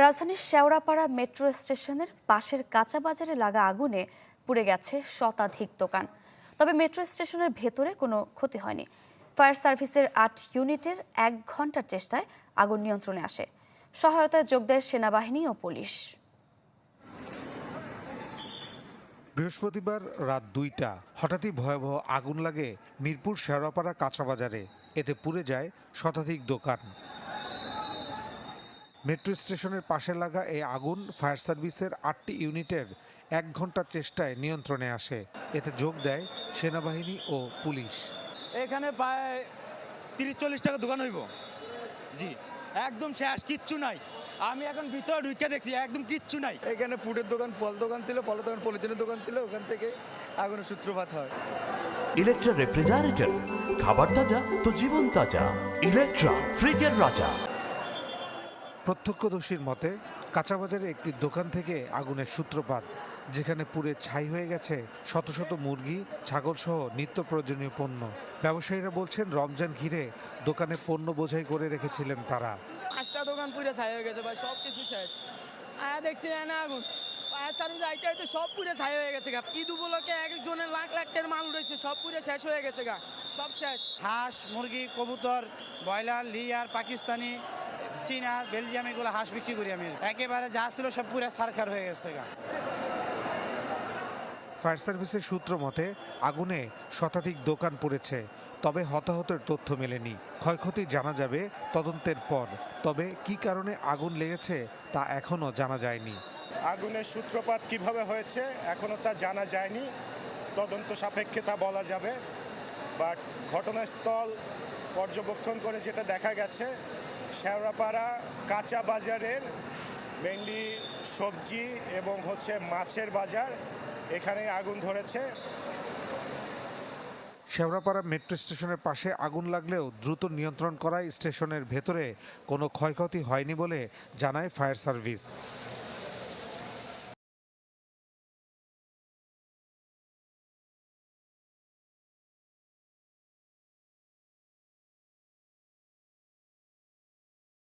রাজধানীর শেওড়াপাড়া মেট্রো স্টেশনের পাশের কাঁচা বাজারে লাগা আগুনে পুড়ে গেছে শতাধিক দোকান। তবে মেট্রো স্টেশনের ভেতরে কোনো ক্ষতি হয়নি। ফায়ার সার্ভিসের ৮ ইউনিটের ১ ঘন্টার চেষ্টায় আগুন নিয়ন্ত্রণে আসে। সহায়তায় যোগ দেয় সেনাবাহিনী ও পুলিশ। বৃহস্পতিবার রাত ২টা হঠাৎই ভয়াবহ আগুন লাগে মিরপুর শেওড়াপাড়া কাঁচা বাজারে। এতে পুড়ে যায় শতাধিক দোকান। মেট্রো স্টেশনের পাশে লাগা এই আগুন ফায়ার সার্ভিসের ৮টি ইউনিটের ১ ঘন্টার চেষ্টায় নিয়ন্ত্রণে আসে। এতে যোগ দেয় সেনাবাহিনী ও পুলিশ। এখানে প্রায় ৩০-৪০ টাকা দোকান হইব। জি, একদম শেষ, কিচ্ছু নাই। আমি এখন ভিতরে ঢুকে দেখছি একদম কিচ্ছু নাই। এখানে ফুডের দোকান, ফল দোকান ছিল, ফলের দোকান, পলিথিনের দোকান ছিল। ওখান থেকে আগুনের সূত্রপাত হয়। ইলেকট্রা রেফ্রিজারেটর, খাবার তাজা তো জীবন তাজা। ইলেকট্রা, ফ্রিজের রাজা। প্রত্যক্ষদর্শীর মতে কাঁচা বাজারে একটি দোকান থেকে আগুনের সূত্রপাত, যেখানে পুড়ে ছাই হয়ে গেছে শত শত মুরগি, ছাগল সহ নিত্য প্রয়োজনীয় পণ্য। ব্যবসায়ীরা বলছেন, রমজান ঘিরে দোকানে পণ্য বোঝাই করে রেখেছিলেন তারা। 5টা দোকান পুরো ছাই হয়ে গেছে ভাই, সব কিছু শেষ। দেখছি না আগুন, ফায়ার সার্ভিস আইতে আইতে সব পুরো ছাই হয়ে গেছে গা। ঈদ উপলক্ষে একজনের লাখ লাখ টাকার মাল রয়েছে, সব পুরো শেষ হয়ে গেছে গা, সব শেষ। হাঁস, মুরগি, কবুতর, ব্রয়লার, লিয়ার, পাকিস্তানি, চীনা, বেলজিয়াম, এগুলো হাঁস বিক্রি করি আমি। একেবারে যা ছিল সব পুরো সারখার হয়ে গেছে গা। ফায়ার সার্ভিসের সূত্র মতে আগুনে শতাধিক দোকান পড়েছে, তবে হতাহতের তথ্য মেলেনি। ক্ষয়ক্ষতি জানা যাবে তদন্তের পর। তবে কী কারণে আগুন লেগেছে তা এখনও জানা যায়নি। আগুনের সূত্রপাত কিভাবে হয়েছে এখনও তা জানা যায়নি, তদন্ত সাপেক্ষে তা বলা যাবে। বাট ঘটনাস্থল পর্যবেক্ষণ করে যেটা দেখা গেছে, শেওড়াপাড়া কাঁচা বাজারের মেইনলি সবজি এবং মাছের বাজার, এখানে আগুন ধরেছে। শেওড়াপাড়া মেট্রো স্টেশনের পাশে আগুন লাগলেও দ্রুত নিয়ন্ত্রণ করায় স্টেশনের ভেতরে কোনো ক্ষয়ক্ষতি হয়নি বলে জানায় ফায়ার সার্ভিস।